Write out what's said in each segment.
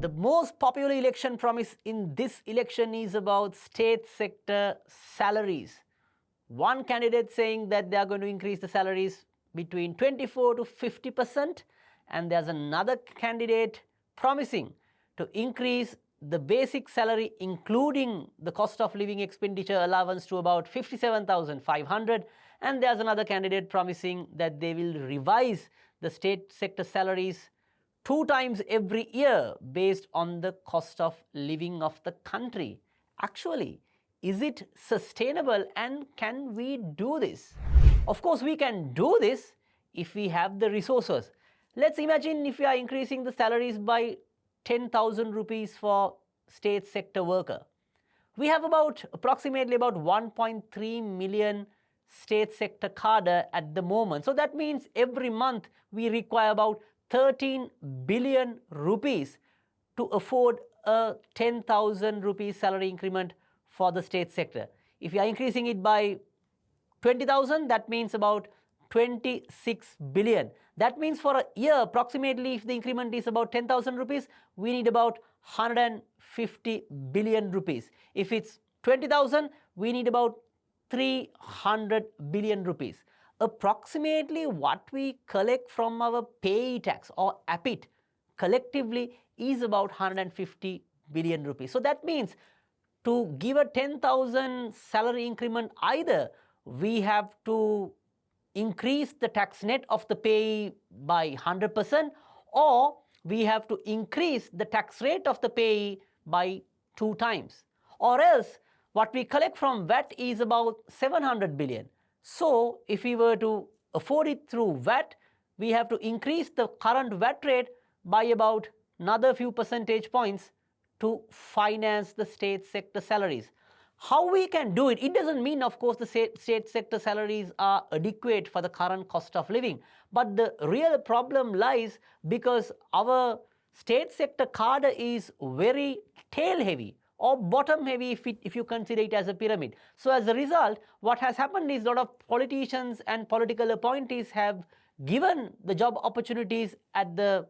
The most popular election promise in this election is about state sector salaries. One candidate saying that they are going to increase the salaries between 24 to 50%, and there's another candidate promising to increase the basic salary including the cost of living expenditure allowance to about 57,500, and there's another candidate promising that they will revise the state sector salaries 2 times every year based on the cost of living of the country. Actually, is it sustainable and can we do this? Of course, we can do this if we have the resources. Let's imagine if we are increasing the salaries by 10,000 rupees for state sector worker. We have approximately about 1.3 million state sector cadre at the moment. So that means every month we require about 13 billion rupees to afford a 10,000 rupees salary increment for the state sector. If you are increasing it by 20,000, that means about 26 billion. That means for a year, approximately, if the increment is about 10,000 rupees, we need about 150 billion rupees. If it's 20,000, we need about 300 billion rupees. Approximately what we collect from our pay tax or APIT collectively is about 150 billion rupees. So that means to give a 10,000 salary increment, either we have to increase the tax net of the pay by 100%, or we have to increase the tax rate of the pay by 2 times. Or else what we collect from VAT is about 700 billion. So if we were to afford it through VAT, we have to increase the current VAT rate by about another few percentage points to finance the state sector salaries. How we can do it? It doesn't mean, of course, the state sector salaries are adequate for the current cost of living. But the real problem lies because our state sector cadre is very tail heavy or bottom heavy if you consider it as a pyramid. So as a result, what has happened is a lot of politicians and political appointees have given the job opportunities at the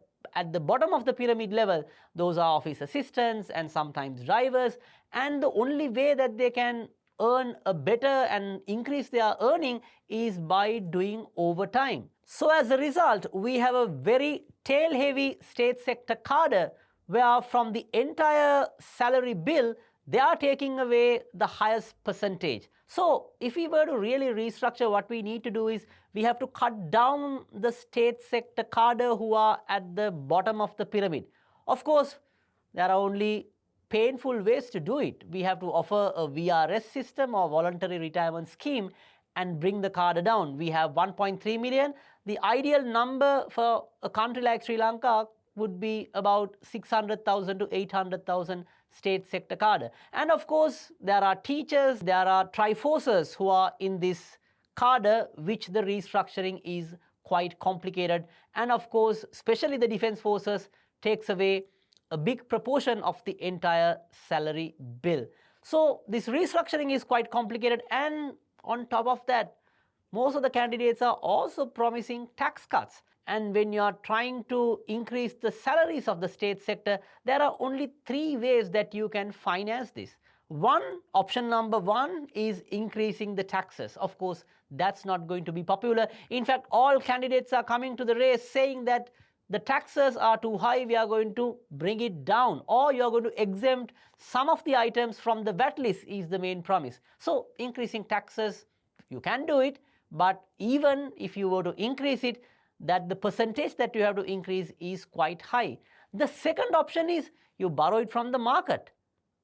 bottom of the pyramid level. Those are office assistants and sometimes drivers, and the only way that they can earn a better and increase their earning is by doing overtime. So as a result, we have a very tail heavy state sector cadre where from the entire salary bill, they are taking away the highest percentage. So if we were to really restructure, what we need to do is we have to cut down the state sector cadre who are at the bottom of the pyramid. Of course, there are only painful ways to do it. We have to offer a VRS system or voluntary retirement scheme and bring the cadre down. We have 1.3 million. The ideal number for a country like Sri Lanka would be about 600,000 to 800,000 state sector cadre. And of course, there are teachers, there are triforces who are in this cadre, which the restructuring is quite complicated. And of course, especially the defense forces takes away a big proportion of the entire salary bill. So this restructuring is quite complicated, and on top of that, most of the candidates are also promising tax cuts. And when you are trying to increase the salaries of the state sector, there are only 3 ways that you can finance this. Option number 1 is increasing the taxes. Of course, that's not going to be popular. In fact, all candidates are coming to the race saying that the taxes are too high, we are going to bring it down, or you are going to exempt some of the items from the VAT list is the main promise. So increasing taxes, you can do it, but even if you were to increase it, that the percentage that you have to increase is quite high. The second option is you borrow it from the market.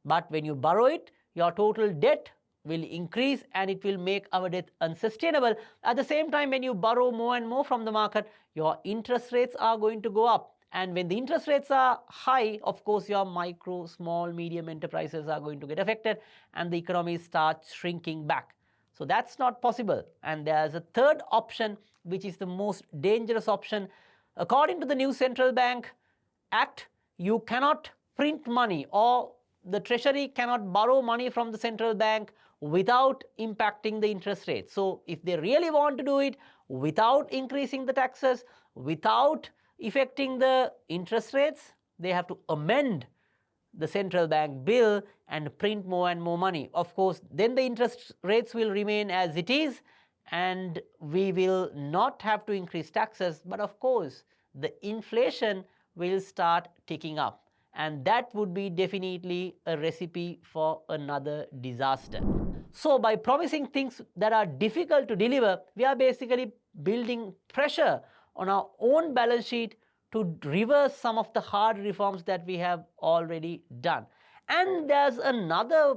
But when you borrow it, your total debt will increase and it will make our debt unsustainable. At the same time, when you borrow more and more from the market, your interest rates are going to go up. And when the interest rates are high, of course, your micro, small, medium enterprises are going to get affected and the economy starts shrinking back. So that's not possible. And there's a third option, which is the most dangerous option. According to the new Central Bank Act, you cannot print money, or the treasury cannot borrow money from the central bank without impacting the interest rate. So if they really want to do it without increasing the taxes, without affecting the interest rates, they have to amend the central bank bill and print more and more money. Of course, then the interest rates will remain as it is and we will not have to increase taxes, but of course the inflation will start ticking up, and that would be definitely a recipe for another disaster. So by promising things that are difficult to deliver, we are basically building pressure on our own balance sheet to reverse some of the hard reforms that we have already done. And there's another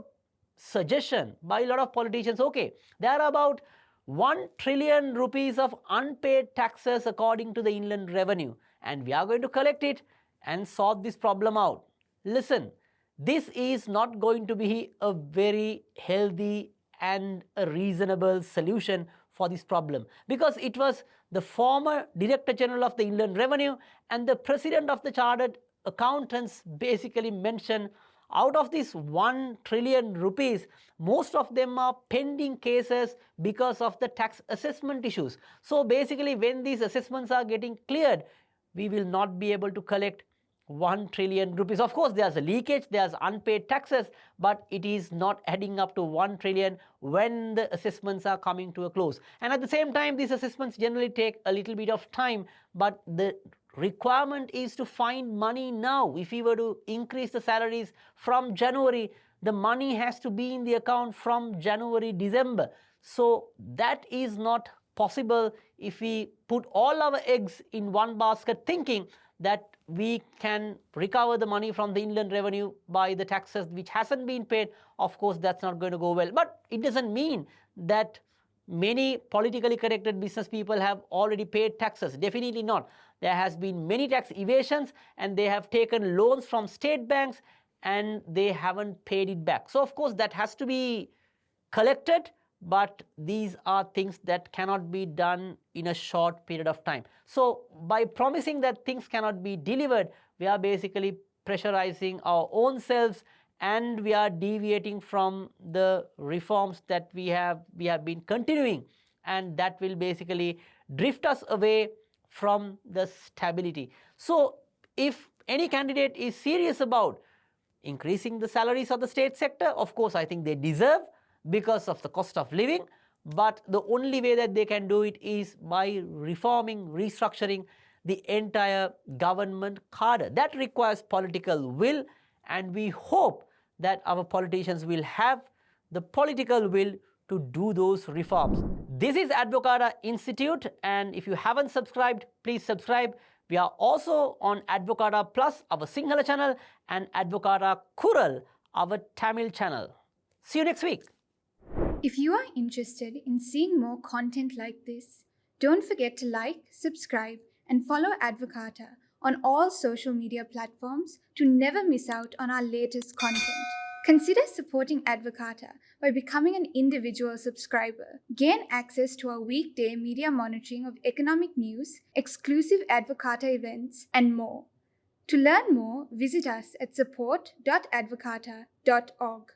suggestion by a lot of politicians. Okay, there are about 1 trillion rupees of unpaid taxes according to the inland revenue, and we are going to collect it and sort this problem out. Listen, this is not going to be a very healthy and a reasonable solution for this problem, because it was the former Director General of the Inland Revenue and the President of the Chartered Accountants basically mentioned out of this 1 trillion rupees, most of them are pending cases because of the tax assessment issues. So basically when these assessments are getting cleared, we will not be able to collect 1 trillion rupees. Of course, there's a leakage, there's unpaid taxes, but it is not adding up to 1 trillion when the assessments are coming to a close. And at the same time, these assessments generally take a little bit of time, but the requirement is to find money now. If we were to increase the salaries from January, the money has to be in the account from January, December. So that is not possible if we put all our eggs in one basket thinking that we can recover the money from the inland revenue by the taxes which hasn't been paid. Of course, that's not going to go well. But it doesn't mean that many politically connected business people have already paid taxes. Definitely not. There has been many tax evasions and they have taken loans from state banks and they haven't paid it back. So of course that has to be collected, but these are things that cannot be done in a short period of time. So by promising that things cannot be delivered, we are basically pressurizing our own selves and we are deviating from the reforms that we have been continuing, and that will basically drift us away from the stability. So if any candidate is serious about increasing the salaries of the state sector, of course I think they deserve because of the cost of living, but the only way that they can do it is by reforming, restructuring the entire government cadre. That requires political will, and we hope that our politicians will have the political will to do those reforms. This is Advocata Institute, and if you haven't subscribed, please subscribe. We are also on Advocata Plus, our Sinhala channel, and Advocata Kural, our Tamil channel. See you next week. If you are interested in seeing more content like this, don't forget to like, subscribe, and follow Advocata on all social media platforms to never miss out on our latest content. Consider supporting Advocata by becoming an individual subscriber. Gain access to our weekday media monitoring of economic news, exclusive Advocata events, and more. To learn more, visit us at support.advocata.org.